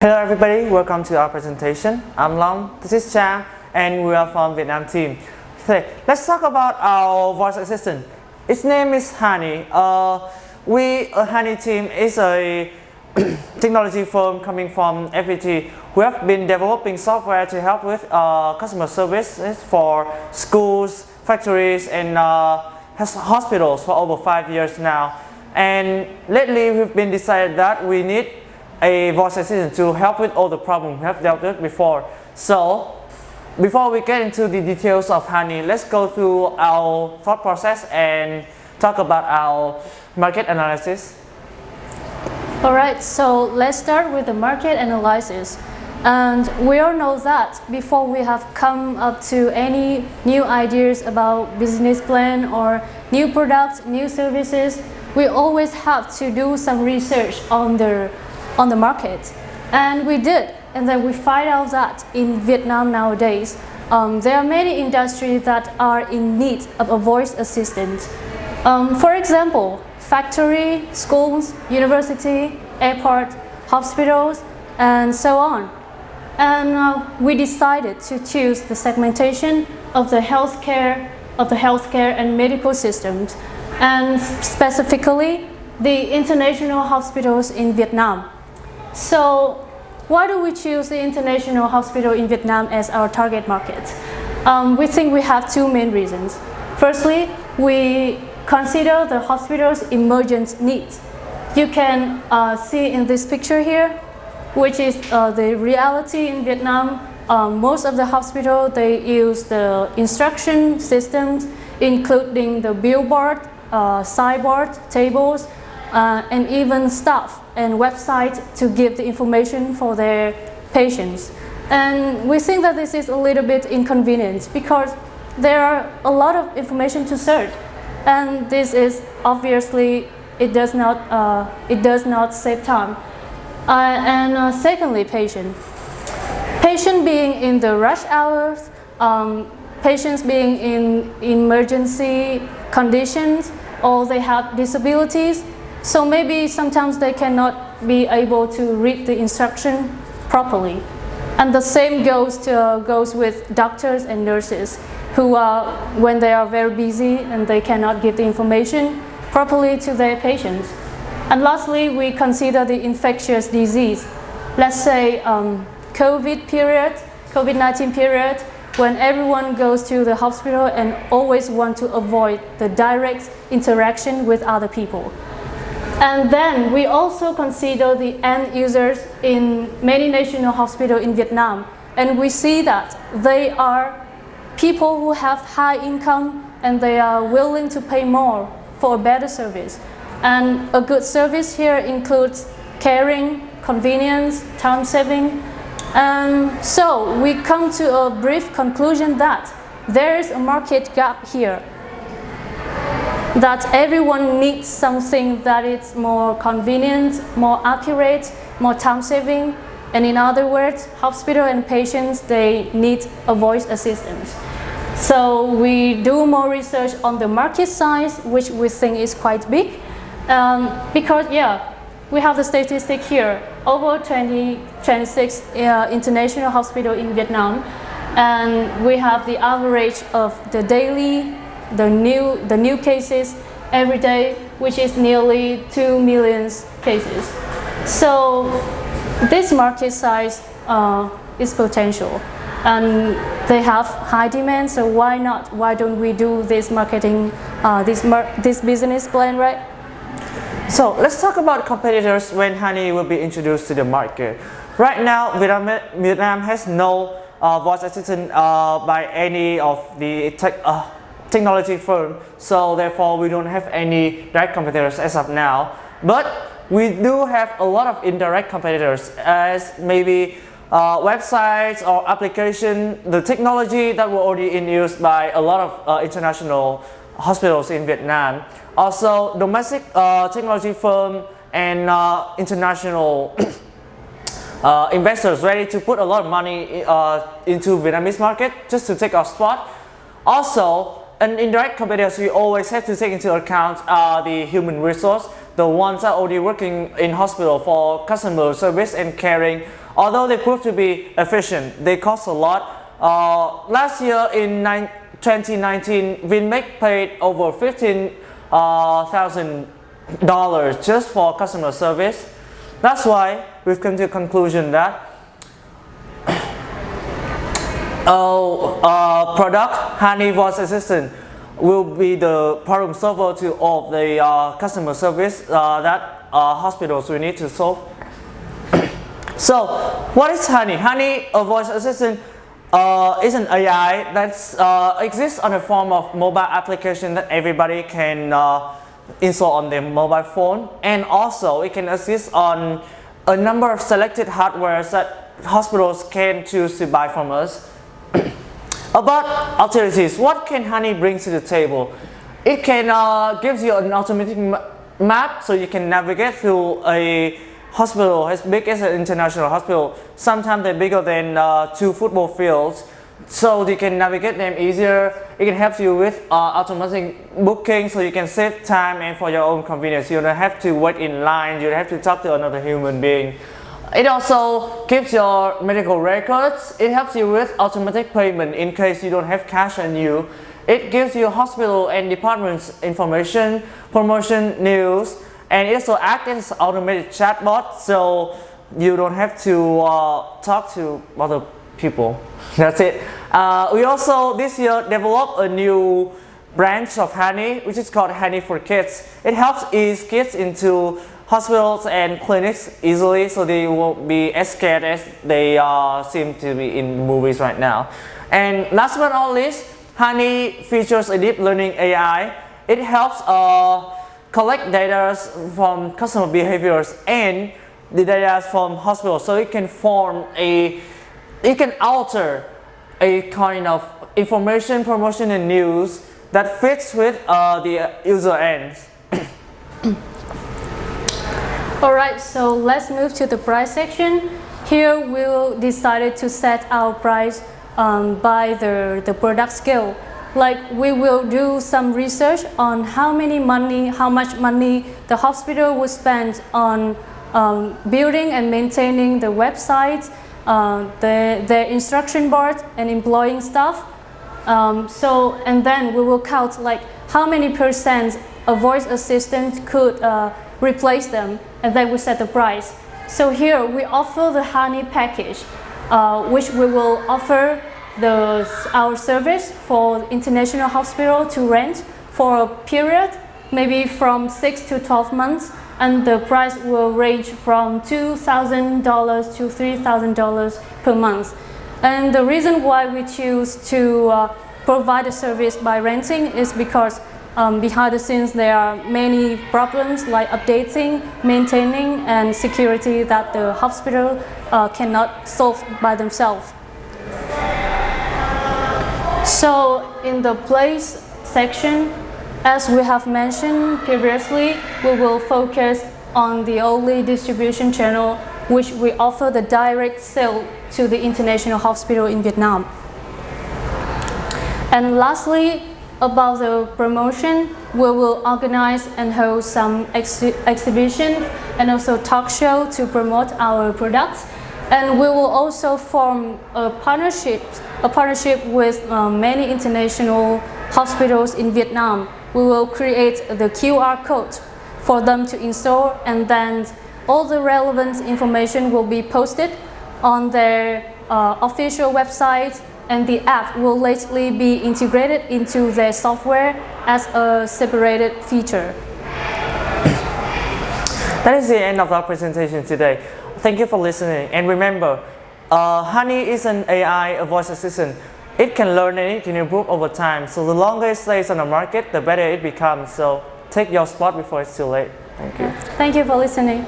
Hello everybody, welcome to our presentation. I'm Long, this is Chang, and we are from Vietnam team. Today, let's talk about our voice assistant. Its name is Hani. Hani team is a technology firm coming from FPT. We have been developing software to help with customer services for schools, factories, and hospitals for over 5 years now. And lately, we've been decided that we need a voice assistant to help with all the problems we have dealt with before. So, before we get into the details of Hani, let's go through our thought process and talk about our market analysis. Alright, so let's start with the market analysis. And we all know that before we have come up to any new ideas about business plan or new products, new services, we always have to do some research on the market. And we did, and then we find out that in Vietnam nowadays, there are many industries that are in need of a voice assistant. For example, factory, schools, university, airport, hospitals, and so on. And we decided to choose the segmentation of the healthcare and medical systems, and specifically the international hospitals in Vietnam. So why do we choose the international hospital in Vietnam as our target market? We think we have two main reasons. Firstly, we consider the hospital's emergent needs. You can see in this picture here, which is the reality in Vietnam. Most of the hospitals, they use the instruction systems, including the billboard, sideboard, tables, and even staff and websites to give the information for their patients. And we think that this is a little bit inconvenient because there are a lot of information to search, and this is obviously it does not save time. Secondly, patient being in the rush hours, patients being in emergency conditions, or they have disabilities. So maybe sometimes they cannot be able to read the instruction properly. And the same goes with doctors and nurses who when they are very busy and they cannot give the information properly to their patients. And lastly, we consider the infectious disease. Let's say COVID-19 period, when everyone goes to the hospital and always want to avoid the direct interaction with other people. And then we also consider the end users in many national hospitals in Vietnam. And we see that they are people who have high income and they are willing to pay more for a better service. And a good service here includes caring, convenience, time saving. So we come to a brief conclusion that there is a market gap here, that everyone needs something that is more convenient, more accurate, more time saving, and in other words, hospital and patients, they need a voice assistant. So we do more research on the market size, which we think is quite big, because we have the statistic here, over 26 international hospitals in Vietnam, and we have the average of the daily, the new cases every day, which is nearly 2 million cases. So this market size is potential, and they have high demand. So why not? Why don't we do this marketing, this business plan, right? So let's talk about competitors when Hani will be introduced to the market. Right now, Vietnam has no voice assistant by any of the technology firm, so therefore we don't have any direct competitors as of now. But we do have a lot of indirect competitors, as maybe websites or application, the technology that were already in use by a lot of international hospitals in Vietnam. Also, domestic technology firm and international investors ready to put a lot of money into Vietnamese market just to take our spot. Also, an indirect competitors we always have to take into account are the human resource, the ones that are already working in hospital for customer service and caring, although they prove to be efficient, they cost a lot. Last year in 2019, WinMake paid over $15,000 just for customer service. That's why we've come to the conclusion that product Honey Voice Assistant will be the problem solver to all the customer service that hospitals will need to solve. So, what is Honey? Honey, a voice assistant, is an AI that exists on a form of mobile application that everybody can install on their mobile phone, and also it can assist on a number of selected hardwares that hospitals can choose to buy from us. About alternatives, what can Honey bring to the table? It can gives you an automatic map so you can navigate through a hospital as big as an international hospital. Sometimes they're bigger than 2 football fields, so you can navigate them easier. It can help you with automatic booking so you can save time and for your own convenience. You don't have to wait in line, you don't have to talk to another human being. It also keeps your medical records. It helps you with automatic payment in case you don't have cash on you. It gives you hospital and departments information, promotion, news, and it also acts as an automated chatbot, so you don't have to talk to other people. That's it. We also this year developed a new branch of Honey, which is called Honey for Kids. It helps ease kids into hospitals and clinics easily, so they won't be as scared as they seem to be in movies right now. And last but not least, Honey features a deep learning AI. It helps collect data from customer behaviors and the data from hospitals, so it can alter a kind of information, promotion, and news that fits with the user ends. Alright, so let's move to the price section. Here we decided to set our price by the product scale. Like we will do some research on how much money the hospital will spend on building and maintaining the website, their instruction board and employing staff. And then we will count like how many percent a voice assistant could replace them, and then we set the price. So here we offer the Honey package, which we will offer our service for international hospital to rent for a period, maybe from 6 to 12 months, and the price will range from $2,000 to $3,000 per month. And the reason why we choose to provide a service by renting is because behind the scenes there are many problems like updating, maintaining, and security that the hospital cannot solve by themselves. So in the place section, as we have mentioned previously, we will focus on the only distribution channel which we offer the direct sale to the international hospital in Vietnam. And lastly, about the promotion, we will organize and hold some exhibition and also talk show to promote our products. And we will also form a partnership with many international hospitals in Vietnam. We will create the QR code for them to install, and then all the relevant information will be posted on their official website, and the app will lately be integrated into their software as a separated feature. That is the end of our presentation today. Thank you for listening, and remember, Honey is an AI, a voice assistant. It can learn and it can improve over time, so the longer it stays on the market, the better it becomes. So take your spot before it's too late. Thank you. Thank you for listening.